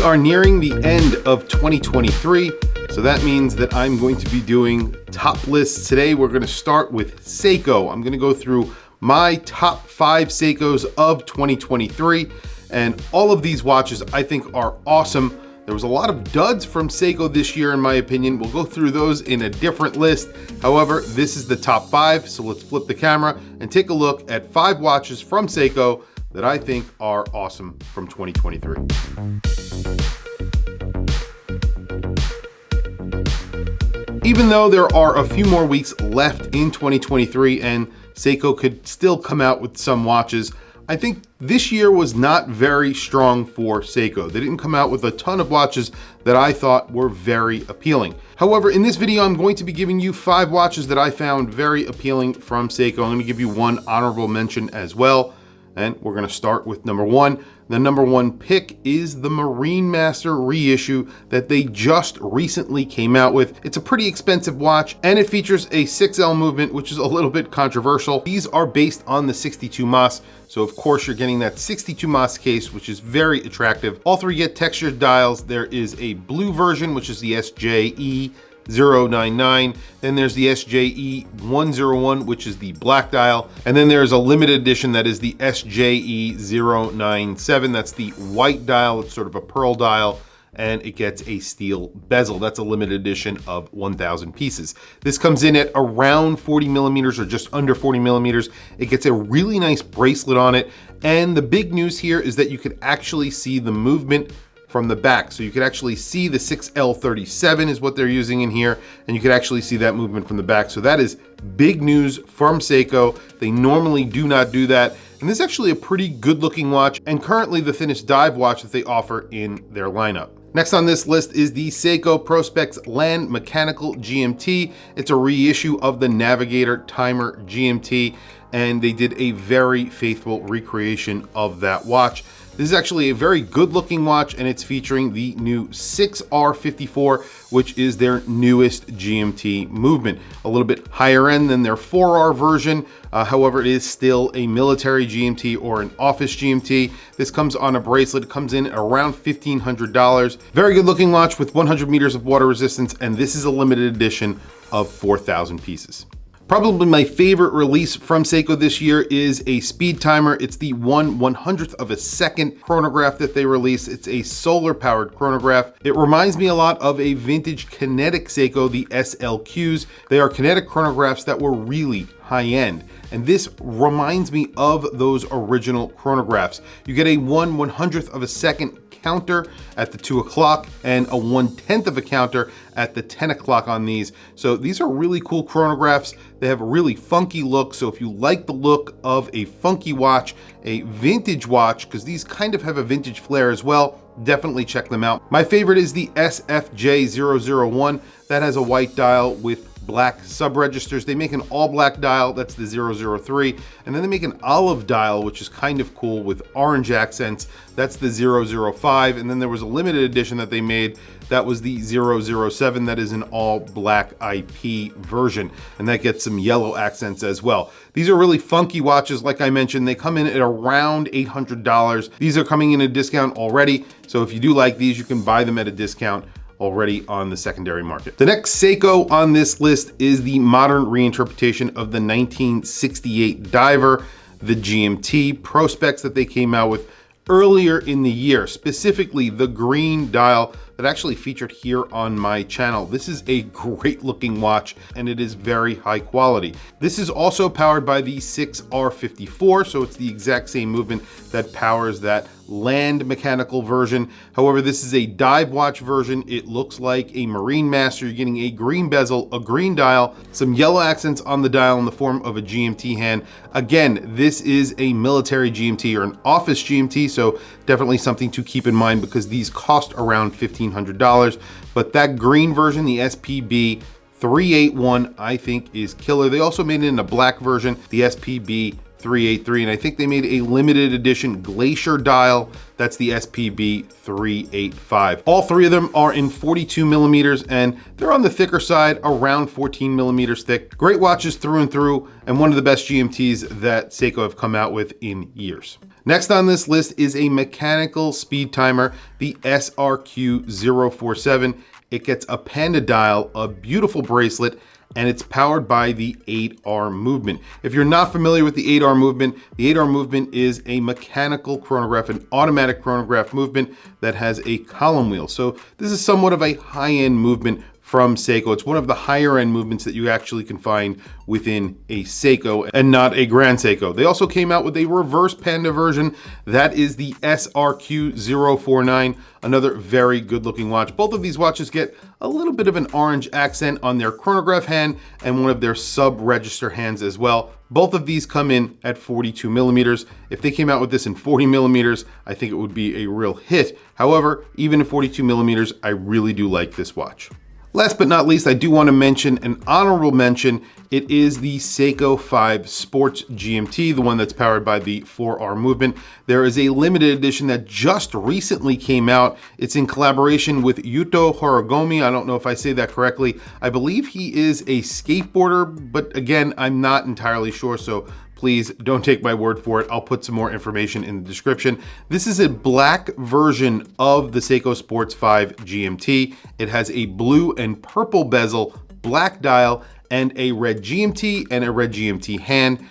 are nearing the end of 2023, so that means that I'm going to be doing top lists. Today we're going to start with Seiko. I'm going to go through my top 5 Seikos of 2023, and all of these watches I think are awesome. There was a lot of duds from Seiko this year in my opinion. We'll go through those in a different list. However, this is the top 5, so let's flip the camera and take a look at 5 watches from Seiko that I think are awesome from 2023. Even though there are a few more weeks left in 2023 and Seiko could still come out with some watches, I think this year was not very strong for Seiko. They didn't come out with a ton of watches that I thought were very appealing. However, in this video, I'm going to be giving you 5 watches that I found very appealing from Seiko. I'm going to give you one honorable mention as well. And we're going to start with number 1. The number 1 pick is the Marine Master reissue that they just recently came out with. It's a pretty expensive watch and it features a 6L movement, which is a little bit controversial. These are based on the 62 Mas, so of course you're getting that 62 Mas case, which is very attractive. All 3 get textured dials. There is a blue version, which is the SJE 099, then there's the SJE 101, which is the black dial, and then there's a limited edition that is the SJE 097. That's the white dial. It's sort of a pearl dial, and it gets a steel bezel. That's a limited edition of 1,000 pieces. This comes in at around 40 millimeters or just under 40 millimeters. It gets a really nice bracelet on it, and the big news here is that you could actually see the movement from the back. So you could actually see the 6L37 is what they're using in here, and you could actually see that movement from the back. So that is big news from Seiko. They normally do not do that. And this is actually a pretty good looking watch and currently the thinnest dive watch that they offer in their lineup. Next on this list is the Seiko Prospex Land Mechanical GMT. It's a reissue of the Navigator Timer GMT, and they did a very faithful recreation of that watch. This is actually a very good looking watch, and it's featuring the new 6R54, which is their newest GMT movement. A little bit higher end than their 4R version. However, it is still a military GMT or an office GMT. This comes on a bracelet. It comes in at around $1,500. Very good looking watch with 100 meters of water resistance, and this is a limited edition of 4,000 pieces. Probably my favorite release from Seiko this year is a speed timer. It's the 1/100th of a second chronograph that they released. It's a solar powered chronograph. It reminds me a lot of a vintage kinetic Seiko, the SLQs. They are kinetic chronographs that were really high end. And this reminds me of those original chronographs. You get a 1/100th of a second counter at the 2 o'clock and a 1/10th of a counter at the 10 o'clock on these. So these are really cool chronographs. They have a really funky look. So if you like the look of a funky watch, a vintage watch, because these kind of have a vintage flair as well, definitely check them out. My favorite is the SFJ001 that has a white dial with black sub-registers. They make an all black dial, that's the 003, and then they make an olive dial, which is kind of cool with orange accents. That's the 005, and then there was a limited edition that they made that was the 007, that is an all black IP version, and that gets some yellow accents as well. These are really funky watches. Like I mentioned, they come in at around $800. These are coming in a discount already, so if you do like these, you can buy them at a discount already on the secondary market. The next Seiko on this list is the modern reinterpretation of the 1968 diver, the GMT Prospex that they came out with earlier in the year, specifically the green dial that actually featured here on my channel. This is a great looking watch and it is very high quality. This is also powered by the 6R54, so it's the exact same movement that powers that Land mechanical version. However, this is a dive watch version. It looks like a Marine Master. You're getting a green bezel, a green dial, some yellow accents on the dial in the form of a GMT hand. Again, this is a military GMT or an office GMT, so definitely something to keep in mind because these cost around $1,500. But that green version, the SPB 381, I think is killer. They also made it in a black version, the SPB 383, and I think they made a limited edition Glacier dial. That's the SPB 385. All 3 of them are in 42 millimeters and they're on the thicker side, around 14 millimeters thick. Great watches through and through, and one of the best GMTs that Seiko have come out with in years. Next on this list is a mechanical speed timer, the SRQ-047. It gets a panda dial, a beautiful bracelet, and it's powered by the 8R movement. If you're not familiar with the 8R movement, the 8R movement is a mechanical chronograph, an automatic chronograph movement that has a column wheel. So this is somewhat of a high-end movement from Seiko. It's one of the higher end movements that you actually can find within a Seiko and not a Grand Seiko. They also came out with a reverse panda version. That is the SRQ-049, another very good looking watch. Both of these watches get a little bit of an orange accent on their chronograph hand and one of their sub-register hands as well. Both of these come in at 42 millimeters. If they came out with this in 40 millimeters, I think it would be a real hit. However, even at 42 millimeters, I really do like this watch. Last but not least, I do want to mention an honorable mention. It is the Seiko 5 Sports GMT, the one that's powered by the 4R movement. There is a limited edition that just recently came out. It's in collaboration with Yuto Horigome. I don't know if I say that correctly. I believe he is a skateboarder, but again, I'm not entirely sure, so please don't take my word for it. I'll put some more information in the description. This is a black version of the Seiko Sports 5 GMT. It has a blue and purple bezel, black dial, and a red GMT and a red GMT hand.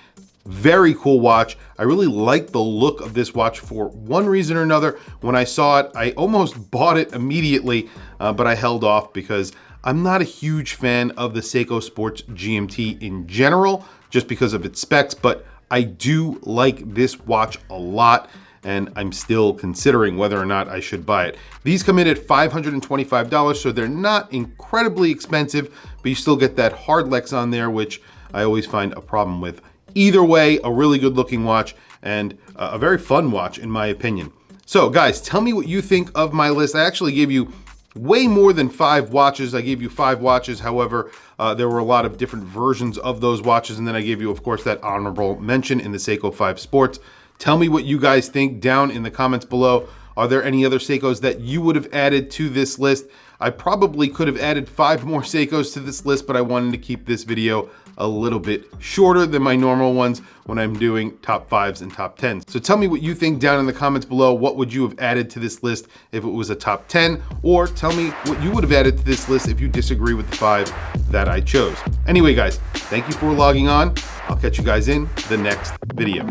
Very cool watch. I really like the look of this watch for one reason or another. When I saw it, I almost bought it immediately, but I held off because I'm not a huge fan of the Seiko Sports GMT in general, just because of its specs, but I do like this watch a lot, and I'm still considering whether or not I should buy it. These come in at $525, so they're not incredibly expensive, but you still get that hard Lex on there, which I always find a problem with. Either way, a really good looking watch and a very fun watch in my opinion. So guys, tell me what you think of my list. I actually gave you way more than 5 watches. I gave you 5 watches. However, there were a lot of different versions of those watches. And then I gave you, of course, that honorable mention in the Seiko 5 Sports. Tell me what you guys think down in the comments below. Are there any other Seikos that you would have added to this list? I probably could have added 5 more Seikos to this list, but I wanted to keep this video a little bit shorter than my normal ones when I'm doing top 5s and top 10s. So tell me what you think down in the comments below. What would you have added to this list if it was a top 10? Or tell me what you would have added to this list if you disagree with the 5 that I chose. Anyway, guys, thank you for logging on. I'll catch you guys in the next video.